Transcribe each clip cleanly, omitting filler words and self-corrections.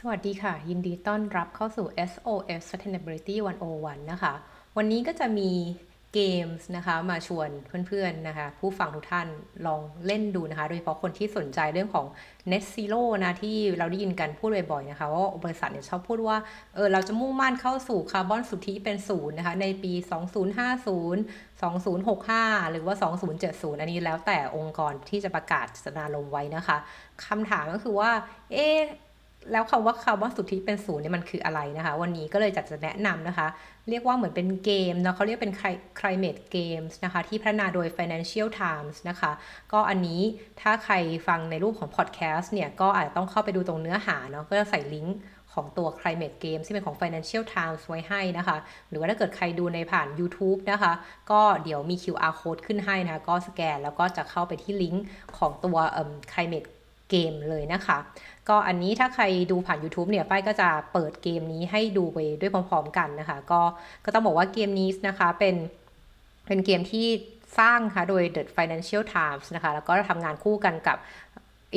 วัสดีค่ะยินดีต้อนรับเข้าสู่ SOS Sustainability 101นะคะวันนี้ก็จะมีเกมส์นะคะมาชวนเพื่อนๆนะคะผู้ฟังทุกท่านลองเล่นดูนะคะโดยเฉพาะคนที่สนใจเรื่องของ Net Zero นะที่เราได้ยินกันพูดบ่อยๆนะคะว่าบริษัทเนี่ยชอบพูดว่าเราจะมุ่งมั่นเข้าสู่คาร์บอนสุทธิเป็นศูนย์นะคะในปี2050 2065หรือว่า2070อันนี้แล้วแต่องค์กรที่จะประกาศเจตนารมณ์ไว้นะคะคำถามก็คือว่าแล้วคำว่าคาร์บอนสุทธิเป็นศูนย์เนี่ยมันคืออะไรนะคะวันนี้ก็เลยจะแนะนำนะคะเรียกว่าเหมือนเป็นเกมเนาะเขาเรียกเป็น climate games นะคะที่พัฒนาโดย Financial Times นะคะก็อันนี้ถ้าใครฟังในรูปของ podcast เนี่ยก็อาจจะต้องเข้าไปดูตรงเนื้อหาเนาะก็จะใส่ลิงก์ของตัว climate game ที่เป็นของ Financial Times ไว้ให้นะคะหรือว่าถ้าเกิดใครดูในผ่าน YouTube นะคะก็เดี๋ยวมี QR code ขึ้นให้นะคะก็สแกนแล้วก็จะเข้าไปที่ลิงก์ของตัวclimate เกมเลยนะคะก็อันนี้ถ้าใครดูผ่าน YouTube เนี่ยป้ายก็จะเปิดเกมนี้ให้ดูไปด้วยพร้อมๆกันนะคะก็ต้องบอกว่าเกมนี้นะคะเป็นเกมที่สร้างค่ะโดย The Financial Times นะคะแล้วก็ทำงานคู่กันกับ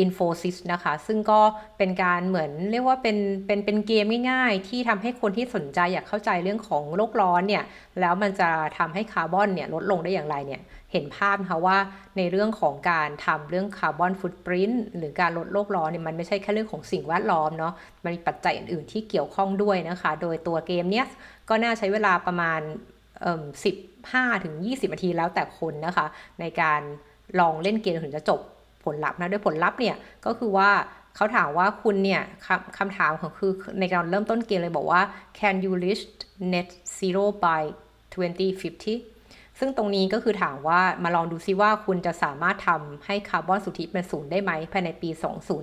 Infosys นะคะซึ่งก็เป็นการเหมือนเรียกว่าเป็นเกมง่ายๆที่ทำให้คนที่สนใจอยากเข้าใจเรื่องของโลกร้อนเนี่ยแล้วมันจะทำให้คาร์บอนเนี่ยลดลงได้อย่างไรเนี่ยเห็นภาพนะคะว่าในเรื่องของการทำเรื่องคาร์บอนฟุตปรินท์หรือการลดโลกร้อนเนี่ยมันไม่ใช่แค่เรื่องของสิ่งแวดล้อมเนาะมันมีปัจจัยอื่นๆที่เกี่ยวข้องด้วยนะคะโดยตัวเกมเนี้ยก็น่าใช้เวลาประมาณ15 ถึง 20 นาทีแล้วแต่คนนะคะในการลองเล่นเกมถึงจะจบผลลัพธ์นะโดยผลลัพธ์เนี่ยก็คือว่าเขาถามว่าคุณเนี่ยคำถามของคือในการเริ่มต้นเกมเลยบอกว่า can you reach net zero by 2050ซึ่งตรงนี้ก็คือถามว่ามาลองดูซิว่าคุณจะสามารถทำให้คาร์บอนสุทธิเป็นศูนย์ได้ไหมภายในปี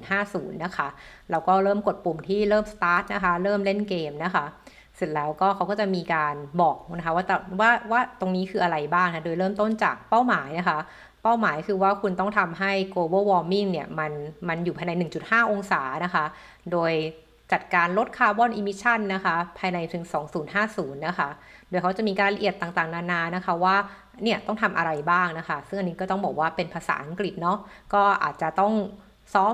2050นะคะเราก็เริ่มกดปุ่มที่เริ่ม start นะคะเริ่มเล่นเกมนะคะเสร็จแล้วก็เขาก็จะมีการบอกนะคะว่าตรงนี้คืออะไรบ้างนะโดยเริ่มต้นจากเป้าหมายนะคะเป้าหมายคือว่าคุณต้องทำให้ global warming เนี่ยมันอยู่ภายใน 1.5 องศานะคะโดยจัดการลดคาร์บอนอิมิชันนะคะภายในถึง2050นะคะโดยเขาจะมีรายละเอียดต่างๆนานานะคะว่าเนี่ยต้องทำอะไรบ้างนะคะซึ่งอันนี้ก็ต้องบอกว่าเป็นภาษาอังกฤษเนาะก็อาจจะต้องซ้อม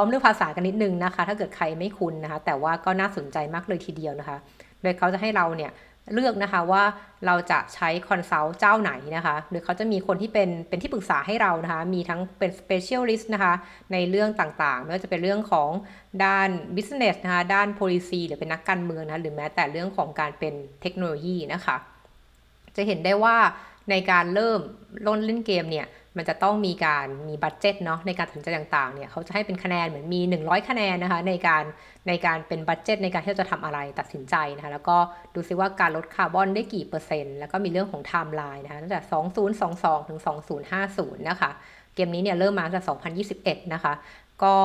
เรื่องภาษากันนิดนึงนะคะถ้าเกิดใครไม่คุ้นนะคะแต่ว่าก็น่าสนใจมากเลยทีเดียวนะคะโดยเขาจะให้เราเนี่ยเลือกนะคะว่าเราจะใช้คอนซัลท์เจ้าไหนนะคะหรือเขาจะมีคนที่เป็นที่ปรึกษาให้เรานะคะมีทั้งเป็น specialist นะคะในเรื่องต่างๆไม่ว่าจะเป็นเรื่องของด้าน business นะคะด้าน policy หรือเป็นนักการเมืองนะหรือแม้แต่เรื่องของการเป็นเทคโนโลยีนะคะจะเห็นได้ว่าในการเริ่มเล่นเกมเนี่ยมันจะต้องมีบัดเจ็ตเนาะในการตัดสินใจต่างๆเนี่ยเขาจะให้เป็นคะแนนเหมือนมี100คะแนนนะคะในการเป็นบัดเจ็ตในการที่จะทำอะไรตัดสินใจนะคะแล้วก็ดูซิว่าการลดคาร์บอนได้กี่เปอร์เซ็นต์แล้วก็มีเรื่องของไทม์ไลน์นะคะตั้งแต่2022ถึง2050นะคะเกมนี้เนี่ยเริ่มมาตั้งแต่2021นะคะก็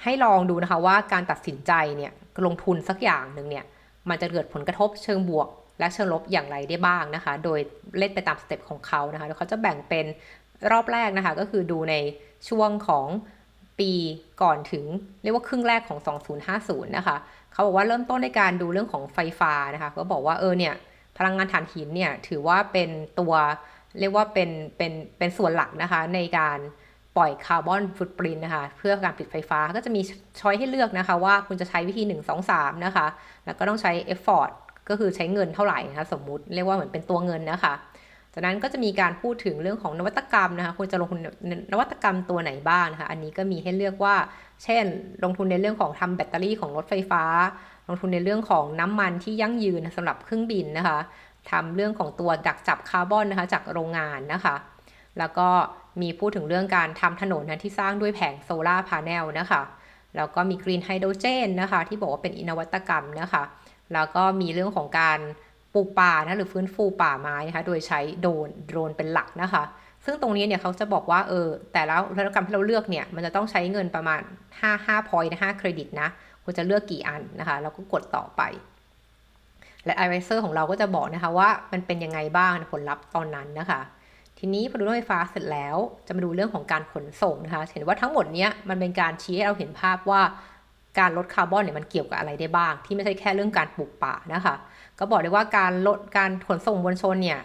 ให้ลองดูนะคะว่าการตัดสินใจเนี่ยลงทุนสักอย่างหนึ่งเนี่ยมันจะเกิดผลกระทบเชิงบวกและเชิงลบอย่างไรได้บ้างนะคะโดยเล่นไปตามสเต็ปของเขานะคะแล้วเขาจะแบ่งเป็นรอบแรกนะคะก็คือดูในช่วงของปีก่อนถึงเรียกว่าครึ่งแรกของ2050นะคะเขาบอกว่าเริ่มต้นในการดูเรื่องของไฟฟ้านะคะก็บอกว่าเนี่ยพลังงานถ่านหินเนี่ยถือว่าเป็นตัวเรียกว่าเป็นส่วนหลักนะคะในการปล่อยคาร์บอนฟุตปรินท์นะคะเพื่อการผลิตไฟฟ้าก็จะมีช้อยให้เลือกนะคะว่าคุณจะใช้วิธี1 2 3นะคะแล้วก็ต้องใช้เอฟฟอร์ตก็คือใช้เงินเท่าไหร่นะคะสมมุติเรียกว่าเหมือนเป็นตัวเงินนะคะจากนั้นก็จะมีการพูดถึงเรื่องของนวัตกรรมนะคะควรจะลงทุนนวัตกรรมตัวไหนบ้างนะคะอันนี้ก็มีให้เลือกว่าเช่นลงทุนในเรื่องของทำแบตเตอรี่ของรถไฟฟ้าลงทุนในเรื่องของน้ำมันที่ยั่งยืนสำหรับเครื่องบินนะคะทำเรื่องของตัวดักจับคาร์บอนนะคะจากโรงงานนะคะแล้วก็มีพูดถึงเรื่องการทำถนนนะที่สร้างด้วยแผงโซลาร์พาร์เนลนะคะแล้วก็มีกรีนไฮโดรเจนนะคะที่บอกว่าเป็นนวัตกรรมนะคะแล้วก็มีเรื่องของการปลูกป่านะหรือฟื้นฟูป่าไม้นะคะโดยใช้โดรนเป็นหลักนะคะซึ่งตรงนี้เนี่ยเขาจะบอกว่าแต่แล้วนวัตกรรมที่เราเลือกเนี่ยมันจะต้องใช้เงินประมาณ5 point นะ5เครดิตนะคุณจะเลือกกี่อันนะคะแล้วก็กดต่อไปและ advisor ของเราก็จะบอกนะคะว่ามันเป็นยังไงบ้างผลลัพธ์ตอนนั้นนะคะทีนี้พอดูรถไฟฟ้าเสร็จแล้วจะมาดูเรื่องของการขนส่งนะคะเห็นว่าทั้งหมดนี้มันเป็นการชี้ให้เราเห็นภาพว่าการลดคาร์บอนเนี่ยมันเกี่ยวกับอะไรได้บ้างที่ไม่ใช่แค่เรื่องการปลูกป่านะคะก็บอกได้ว่าการลดการขนส่งมวลชนเนี่ย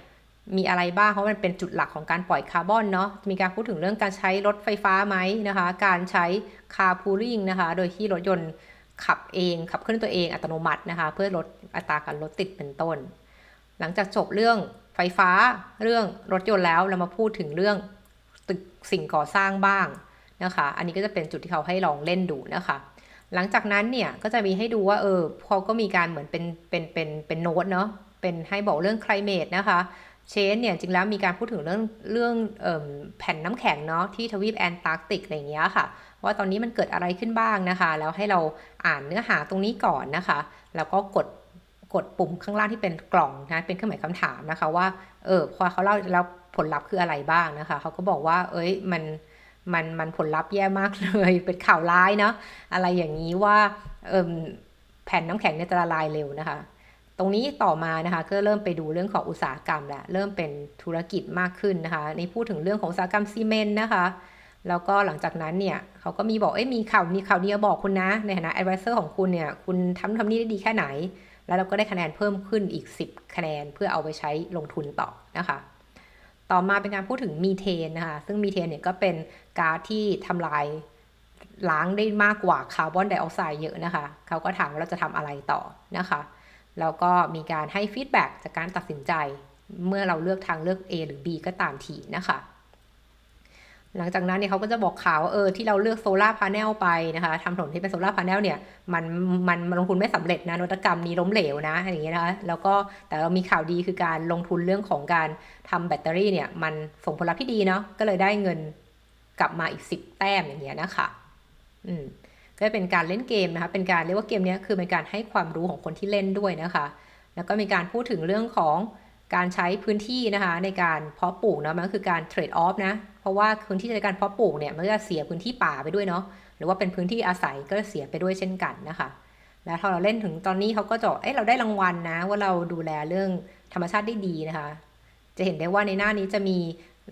มีอะไรบ้างเพราะมันเป็นจุดหลักของการปล่อยคาร์บอนเนาะมีการพูดถึงเรื่องการใช้รถไฟฟ้าไหมนะคะการใช้คาร์พูลิ่งนะคะโดยที่รถยนต์ ขับเคลื่อนตัวเองอัตโนมัตินะคะเพื่อลดอัตราการรถติดเป็นต้นหลังจากจบเรื่องไฟฟ้าเรื่องรถยนต์แล้วเรามาพูดถึงเรื่องตึกสิ่งก่อสร้างบ้างนะคะอันนี้ก็จะเป็นจุดที่เขาให้ลองเล่นดูนะคะหลังจากนั้นเนี่ยก็จะมีให้ดูว่าเขาก็มีการเหมือนเป็นโน้ตเนาะเป็นให้บอกเรื่อง climate นะคะเชนเนี่ยจริงแล้วมีการพูดถึงเรื่องแผ่นน้ำแข็งเนาะที่ทวีปแอนตาร์กติกอะไรอย่างเงี้ยค่ะว่าตอนนี้มันเกิดอะไรขึ้นบ้างนะคะแล้วให้เราอ่านเนื้อหาตรงนี้ก่อนนะคะแล้วก็กดปุ่มข้างล่างที่เป็นกล่องนะเป็นเครื่องหมายคำถามนะคะว่าพอเขาเล่าแล้วผลลัพธ์คืออะไรบ้างนะคะเขาก็บอกว่ามันผลลัพธ์แย่มากเลยเป็นข่าวร้ายเนาะอะไรอย่างนี้ว่าแผ่นน้ำแข็งเนี่ยจะละลายเร็วนะคะตรงนี้ต่อมานะคะก็เริ่มไปดูเรื่องของอุตสาหกรรมแล้วเริ่มเป็นธุรกิจมากขึ้นนะคะนี่พูดถึงเรื่องของอุตสาหกรรมซีเมนต์นะคะแล้วก็หลังจากนั้นเนี่ยเขาก็มีบอกมีข่าวดีบอกคุณนะในฐานะ advisor ของคุณเนี่ยคุณทำนี่ได้ดีแค่ไหนแล้วเราก็ได้คะแนนเพิ่มขึ้นอีก10คะแนนเพื่อเอาไปใช้ลงทุนต่อนะคะต่อมาเป็นการพูดถึงมีเทนนะคะซึ่งมีเทนเนี่ยก็เป็นก๊าซที่ทำลายล้างได้มากกว่าคาร์บอนไดออกไซด์เยอะนะคะเขาก็ถามว่าเราจะทำอะไรต่อนะคะแล้วก็มีการให้ฟีดแบ็กจากการตัดสินใจเมื่อเราเลือกทางเลือก A หรือ B ก็ตามทีนะคะหลังจากนั้นเนี่ยเขาก็จะบอกข่าวว่าที่เราเลือกโซลาร์พาเนลไปนะคะทำถนนที่เป็นโซลาร์พาเนลเนี่ยมันลงทุนไม่สำเร็จนะนวัตกรรมนี้ล้มเหลวนะอย่างเงี้ยนะคะแล้วก็แต่เรามีข่าวดีคือการลงทุนเรื่องของการทำแบตเตอรี่เนี่ยมันส่งผลลัพธ์ที่ดีเนาะก็เลยได้เงินกลับมาอีก10แต้มอย่างเงี้ยนะคะก็เป็นการเล่นเกมนะคะเป็นการเรียกว่าเกมนี้คือเป็นการให้ความรู้ของคนที่เล่นด้วยนะคะแล้วก็มีการพูดถึงเรื่องของการใช้พื้นที่นะคะในการเพาะปลูกนะมันก็คือการเทรดออฟนะเพราะว่าพื้นที่ในการเพาะปลูกเนี่ยมันจะเสียพื้นที่ป่าไปด้วยเนาะหรือว่าเป็นพื้นที่อาศัยก็เสียไปด้วยเช่นกันนะคะแล้วพอเราเล่นถึงตอนนี้เขาก็จะเราได้รางวัลนะว่าเราดูแลเรื่องธรรมชาติได้ดีนะคะจะเห็นได้ว่าในหน้านี้จะมี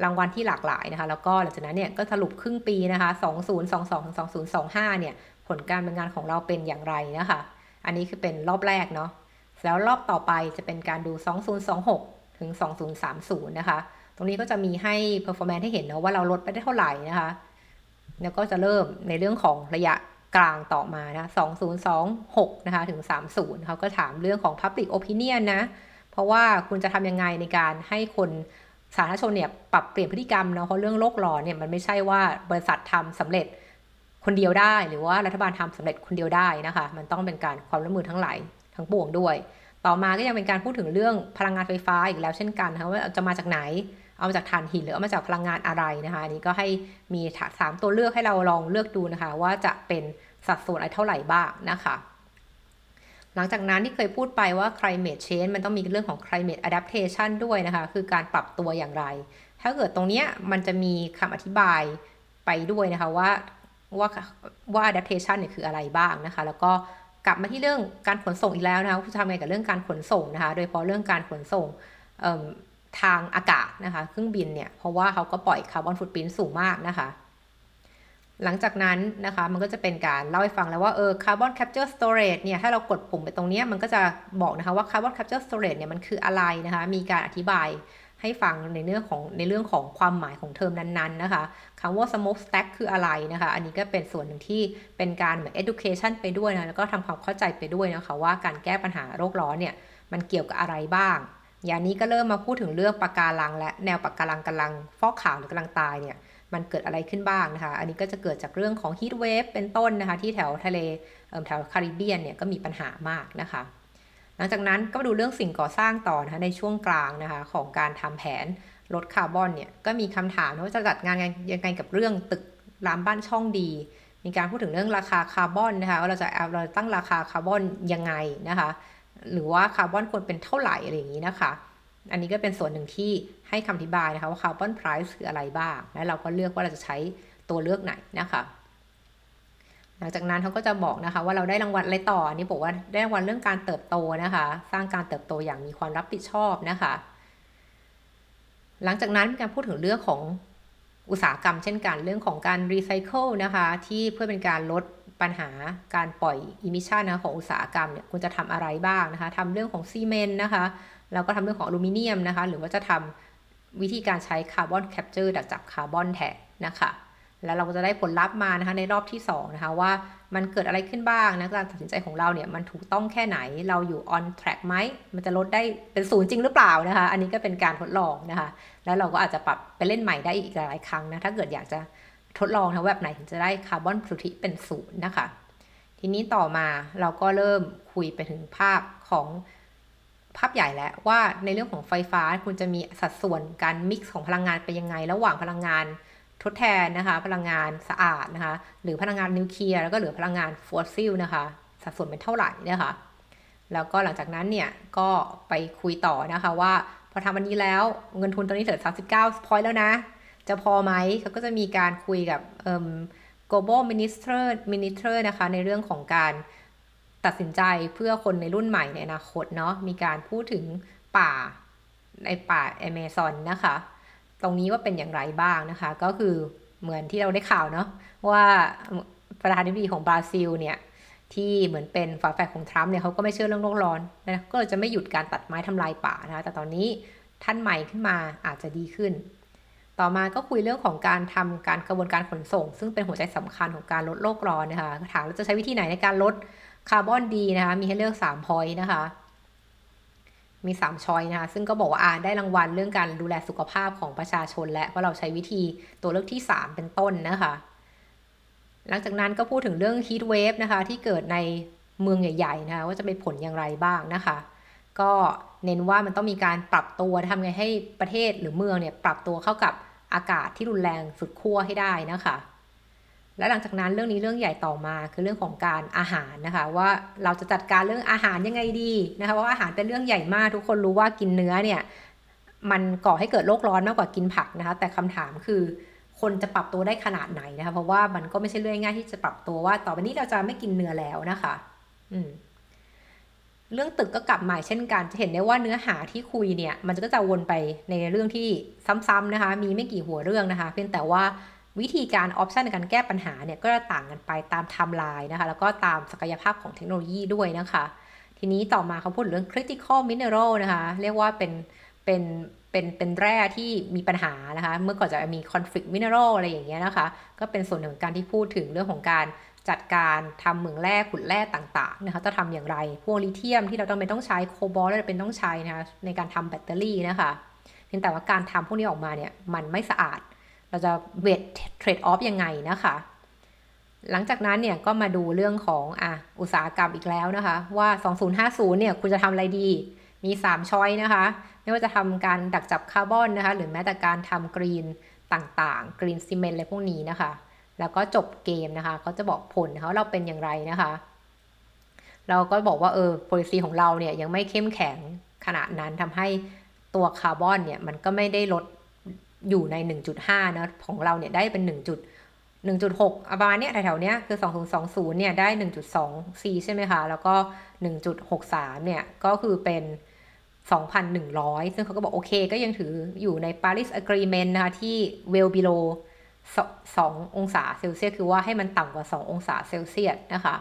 รางวัลที่หลากหลายนะคะแล้วก็หลังจากนั้นเนี่ยก็สรุปครึ่งปีนะคะ2022ถึง2025เนี่ยผลการดำเนินงานของเราเป็นอย่างไรนะคะอันนี้คือเป็นรอบแรกเนาะแล้วรอบต่อไปจะเป็นการดู2026ถึง2030นะคะตรงนี้ก็จะมีให้ performance ให้เห็นนะว่าเราลดไปได้เท่าไหร่นะคะแล้วก็จะเริ่มในเรื่องของระยะกลางต่อมานะ2026นะคะถึง30เขาก็ถามเรื่องของ public opinion นะเพราะว่าคุณจะทำยังไงในการให้คนสาธารณชนเนี่ยปรับเปลี่ยนพฤติกรรมเนาะเพราะเรื่องโลกร้อนเนี่ยมันไม่ใช่ว่าบริษัททำสำเร็จคนเดียวได้หรือว่ารัฐบาลทำสำเร็จคนเดียวได้นะคะมันต้องเป็นการความร่วมมือทั้งหลายทั้งปวงด้วยต่อมาก็ยังเป็นการพูดถึงเรื่องพลังงานไฟฟ้าอีกแล้วเช่นกันนะคะว่าจะมาจากไหนเอามาจากถ่านหินหรือเอามาจากพลังงานอะไรนะคะอันนี้ก็ให้มี3ตัวเลือกให้เราลองเลือกดูนะคะว่าจะเป็นสัดส่วนอะไรเท่าไหร่บ้างนะคะหลังจากนั้นที่เคยพูดไปว่า climate change มันต้องมีเรื่องของ climate adaptation ด้วยนะคะคือการปรับตัวอย่างไรถ้าเกิดตรงนี้มันจะมีคำอธิบายไปด้วยนะคะว่า adaptation เนี่ยคืออะไรบ้างนะคะแล้วก็กลับมาที่เรื่องการขนส่งอีกแล้วนะคะจะทำไงกับเรื่องการขนส่งนะคะโดยเฉพาะเรื่องการขนส่งทางอากาศนะคะเครื่องบินเนี่ยเพราะว่าเขาก็ปล่อยคาร์บอนฟุตพริ้นท์สูงมากนะคะหลังจากนั้นนะคะมันก็จะเป็นการเล่าให้ฟังแล้วว่าคาร์บอนแคปเจอร์สโตรจเนี่ยถ้าเรากดปุ่มไปตรงนี้มันก็จะบอกนะคะว่าคาร์บอนแคปเจอร์สโตรจเนี่ยมันคืออะไรนะคะมีการอธิบายให้ฟังในเรื่องของความหมายของเทอมนั้นๆนะคะคำว่า smoke stack คืออะไรนะคะอันนี้ก็เป็นส่วนหนึ่งที่เป็นการเหมือน education ไปด้วยนะแล้วก็ทำความเข้าใจไปด้วยนะคะว่าการแก้ปัญหาโลกร้อนเนี่ยมันเกี่ยวกับอะไรบ้างอย่างนี้ก็เริ่มมาพูดถึงเรื่องปะการังและแนวปะการังกำลังฟอกขาวหรือกำลังตายเนี่ยมันเกิดอะไรขึ้นบ้างนะคะอันนี้ก็จะเกิดจากเรื่องของ heat wave เป็นต้นนะคะที่แถวทะเลแถวคาริบเบียนเนี่ยก็มีปัญหามากนะคะหลังจากนั้นก็มาดูเรื่องสิ่งก่อสร้างต่อนะคะในช่วงกลางนะคะของการทำแผนลดคาร์บอนเนี่ยก็มีคำถามว่าจะจัดงานยังไงกับเรื่องตึกรามบ้านช่องดีมีการพูดถึงเรื่องราคาคาร์บอนนะคะว่าเราตั้งราคาคาร์บอนยังไงนะคะหรือว่าคาร์บอนควรเป็นเท่าไหร่อะไรอย่างนี้นะคะอันนี้ก็เป็นส่วนหนึ่งที่ให้คำอธิบายนะคะว่าคาร์บอนไพรซ์คืออะไรบ้างและเราก็เลือกว่าเราจะใช้ตัวเลือกไหนนะคะหลังจากนั้นเขาก็จะบอกนะคะว่าเราได้รางวัลอะไรต่ออันนี้บอกว่าได้รางวัลเรื่องการเติบโตนะคะสร้างการเติบโตอย่างมีความรับผิดชอบนะคะหลังจากนั้นมีการพูดถึงเรื่องของอุตสาหกรรมเช่นกันเรื่องของการรีไซเคิลนะคะที่เพื่อเป็นการลดปัญหาการปล่อยอิมิชันนะของอุตสาหกรรมเนี่ยคุณจะทำอะไรบ้างนะคะทำเรื่องของซีเมนต์นะคะแล้วก็ทำเรื่องของอลูมิเนียมนะคะหรือว่าจะทำวิธีการใช้คาร์บอนแคปเจอร์ดักจับคาร์บอนแทนนะคะแล้วเราก็จะได้ผลลัพธ์มานะคะในรอบที่2นะคะว่า มันเกิดอะไรขึ้นบ้างนะการตัดสินใจของเราเนี่ยมันถูกต้องแค่ไหนเราอยู่ on track ไหมมันจะลดได้เป็นศูนย์จริงหรือเปล่านะคะอันนี้ก็เป็นการทดลองนะคะแล้วเราก็อาจจะปรับไปเล่นใหม่ได้อีกหลายครั้งนะถ้าเกิดอยากจะทดลองนะแบบไหนถึงจะได้คาร์บอนฟุตพริ้นท์เป็นศูนย์นะคะทีนี้ต่อมาเราก็เริ่มคุยไปถึงภาพของภาพใหญ่แล้วว่าในเรื่องของไฟฟ้าคุณจะมีสัดส่วนการมิกซ์ของพลังงานเป็นยังไงระหว่างพลังงานทดแทนนะคะพลังงานสะอาดนะคะหรือพลังงานนิวเคลียร์แล้วก็เหลือพลังงานฟอสซิลนะคะสัดส่วนเป็นเท่าไหร่นะคะแล้วก็หลังจากนั้นเนี่ยก็ไปคุยต่อนะคะว่าพอทำวันนี้แล้วเงินทุนตอนนี้เหลือ39 point แล้วนะจะพอไหมเขาก็จะมีการคุยกับglobal minister นะคะในเรื่องของการตัดสินใจเพื่อคนในรุ่นใหม่ในอนาคตเนาะมีการพูดถึงป่าในป่าแอเมซอนนะคะตรงนี้ว่าเป็นอย่างไรบ้างนะคะก็คือเหมือนที่เราได้ข่าวเนาะว่าประธานาธิบดีของบราซิลเนี่ยที่เหมือนเป็นฝาแฝดของทรัมป์เนี่ยเขาก็ไม่เชื่อเรื่องโลกร้อนนะก็จะไม่หยุดการตัดไม้ทำลายป่านะคะแต่ตอนนี้ท่านใหม่ขึ้นมาอาจจะดีขึ้นต่อมาก็คุยเรื่องของการทำการกระบวนการขนส่งซึ่งเป็นหัวใจสำคัญของการลดโลกร้อนนะคะถามเราจะใช้วิธีไหนในการลดคาร์บอนดีนะคะมีให้เลือก3 point นะคะมี3ช้อยนะคะซึ่งก็บอกว่าได้รางวัลเรื่องการดูแลสุขภาพของประชาชนและว่าเราใช้วิธีตัวเลือกที่3เป็นต้นนะคะหลังจากนั้นก็พูดถึงเรื่อง heat wave นะคะที่เกิดในเมืองใหญ่ๆนะคะว่าจะเป็นผลอย่างไรบ้างนะคะก็เน้นว่ามันต้องมีการปรับตัวทำไงให้ประเทศหรือเมืองเนี่ยปรับตัวเข้ากับอากาศที่รุนแรงสุดขั้วให้ได้นะคะและหลังจากนั้นเรื่องนี้เรื่องใหญ่ต่อมาคือเรื่องของการอาหารนะคะว่าเราจะจัดการเรื่องอาหารยังไงดีนะคะว่าอาหารเป็นเรื่องใหญ่มากทุกคนรู้ว่ากินเนื้อเนี่ยมันก่อให้เกิดโลกร้อนมากกว่ากินผักนะคะแต่คำถามคือคนจะปรับตัวได้ขนาดไหนนะคะเพราะว่ามันก็ไม่ใช่เรื่องง่ายที่จะปรับตัวว่าต่อไปนี้เราจะไม่กินเนื้อแล้วนะคะเรื่องตึกก็กลับมาเช่นกันจะเห็นได้ว่าเนื้อหาที่คุยเนี่ยมันก็จะวนไปในเรื่องที่ซ้ำๆนะคะมีไม่กี่หัวเรื่องนะคะเพียงแต่ว่าวิธีการออปชันในการแก้ปัญหาเนี่ยก็จะต่างกันไปตามไทม์ไลน์นะคะแล้วก็ตามศักยภาพของเทคโนโลยีด้วยนะคะทีนี้ต่อมาเขาพูดเรื่อง critical mineral นะคะเรียกว่าเป็นแร่ที่มีปัญหานะคะเมื่อก่อนจะมี conflict mineral อะไรอย่างเงี้ยนะคะก็เป็นส่วนหนึ่งของการที่พูดถึงเรื่องของการจัดการทำเหมืองแร่ขุดแร่ต่างๆนะคะจะทำอย่างไรพวกลิเธียมที่เราต้องใช้โคบอลต์เราเป็นต้องใช้นะคะในการทำแบตเตอรี่นะคะเพียงแต่ว่าการทำพวกนี้ออกมาเนี่ยมันไม่สะอาดเราจะเวทเทรดออฟยังไงนะคะหลังจากนั้นเนี่ยก็มาดูเรื่องของอุตสาหกรรมอีกแล้วนะคะว่า2050เนี่ยคุณจะทำอะไรดีมี3ช้อยนะคะไม่ว่าจะทำการดักจับคาร์บอนนะคะหรือแม้แต่การทำกรีนต่างๆกรีนซีเมนต์อะไรพวกนี้นะคะแล้วก็จบเกมนะคะเขาจะบอกผลเขาเราเป็นอย่างไรนะคะเราก็บอกว่าpolicy ของเราเนี่ยยังไม่เข้มแข็งขนาดนั้นทำให้ตัวคาร์บอนเนี่ยมันก็ไม่ได้ลดอยู่ใน 1.5 นะของเราเนี่ยได้เป็น 1.6 ประมาณเนี้ยแถวๆเนี้ยคือ2020เนี่ยได้ 1.24 ใช่ไหมคะแล้วก็ 1.63 เนี่ยก็คือเป็น 2,100 ซึ่งเขาก็บอกโอเคก็ยังถืออยู่ใน Paris Agreement นะคะที่ well below 2 องศาเซลเซียสคือว่าให้มันต่ำกว่า2องศาเซลเซียสนะคะ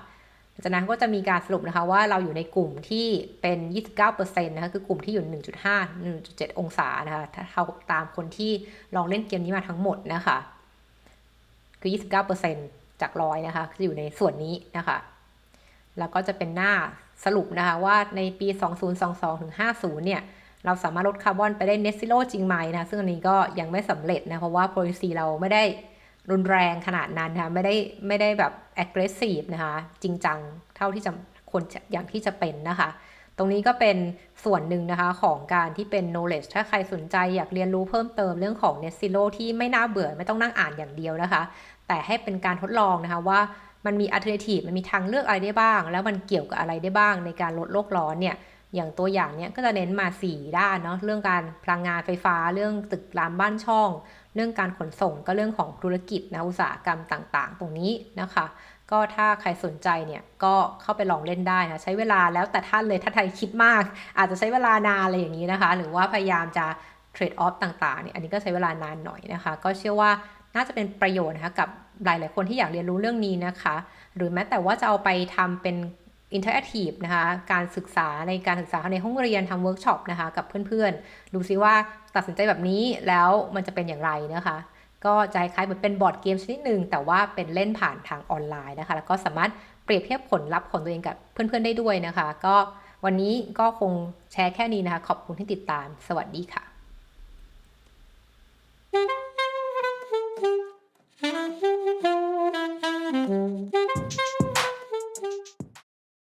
จากนั้นก็จะมีการสรุปนะคะว่าเราอยู่ในกลุ่มที่เป็น 29% นะคะคือกลุ่มที่อยู่ 1.5 1.7 องศานะคะถ้าเท่าตามคนที่ลองเล่นเกมนี้มาทั้งหมดนะคะคือ 29% จาก100นะคะจะอยู่ในส่วนนี้นะคะแล้วก็จะเป็นหน้าสรุปนะคะว่าในปี 2022 ถึง 50 เนี่ยเราสามารถลดคาร์บอนไปได้ net zero จริงไหมนะซึ่งอันนี้ก็ยังไม่สำเร็จนะเพราะว่า policy เราไม่ได้รุนแรงขนาดนั้นนะคะไม่ได้แบบ aggressive นะคะจริงจังเท่าที่จะควรอย่างที่จะเป็นนะคะตรงนี้ก็เป็นส่วนหนึ่งนะคะของการที่เป็น knowledge ถ้าใครสนใจอยากเรียนรู้เพิ่มเติมเรื่องของ net zero ที่ไม่น่าเบื่อไม่ต้องนั่งอ่านอย่างเดียวนะคะแต่ให้เป็นการทดลองนะคะว่ามันมี alternative มันมีทางเลือกอะไรได้บ้างแล้วมันเกี่ยวกับอะไรได้บ้างในการลดโลกร้อนเนี่ยอย่างตัวอย่างเนี้ยก็จะเน้นมา4ด้านเนาะเรื่องการพลังงานไฟฟ้าเรื่องตึกรามบ้านช่องเรื่องการขนส่งก็เรื่องของธุรกิจนะอุตสาหกรรมต่างๆตรงนี้นะคะก็ถ้าใครสนใจเนี่ยก็เข้าไปลองเล่นได้นะใช้เวลาแล้วแต่ท่านเลยถ้าใครคิดมากอาจจะใช้เวลานานอะไรอย่างนี้นะคะหรือว่าพยายามจะเทรดออฟต่างๆเนี่ยอันนี้ก็ใช้เวลานานหน่อยนะคะก็เชื่อว่าน่าจะเป็นประโยชน์นะคะกับหลายๆคนที่อยากเรียนรู้เรื่องนี้นะคะหรือแม้แต่ว่าจะเอาไปทำเป็นอินเทอร์แอคทีฟนะคะการศึกษาในการศึกษาในห้องเรียนทำเวิร์กช็อปนะคะกับเพื่อนๆดูซิว่าตัดสินใจแบบนี้แล้วมันจะเป็นอย่างไรนะคะ ก็จะคล้ายเหมือนเป็นบอร์ดเกมชนิดหนึ่งแต่ว่าเป็นเล่นผ่านทางออนไลน์นะคะแล้วก็สามารถเปรียบเทียบผลลัพธ์ของตัวเองกับเพื่อนๆได้ด้วยนะคะก็วันนี้ก็คงแชร์แค่นี้นะคะขอบคุณที่ติดตามสวัสดีค่ะ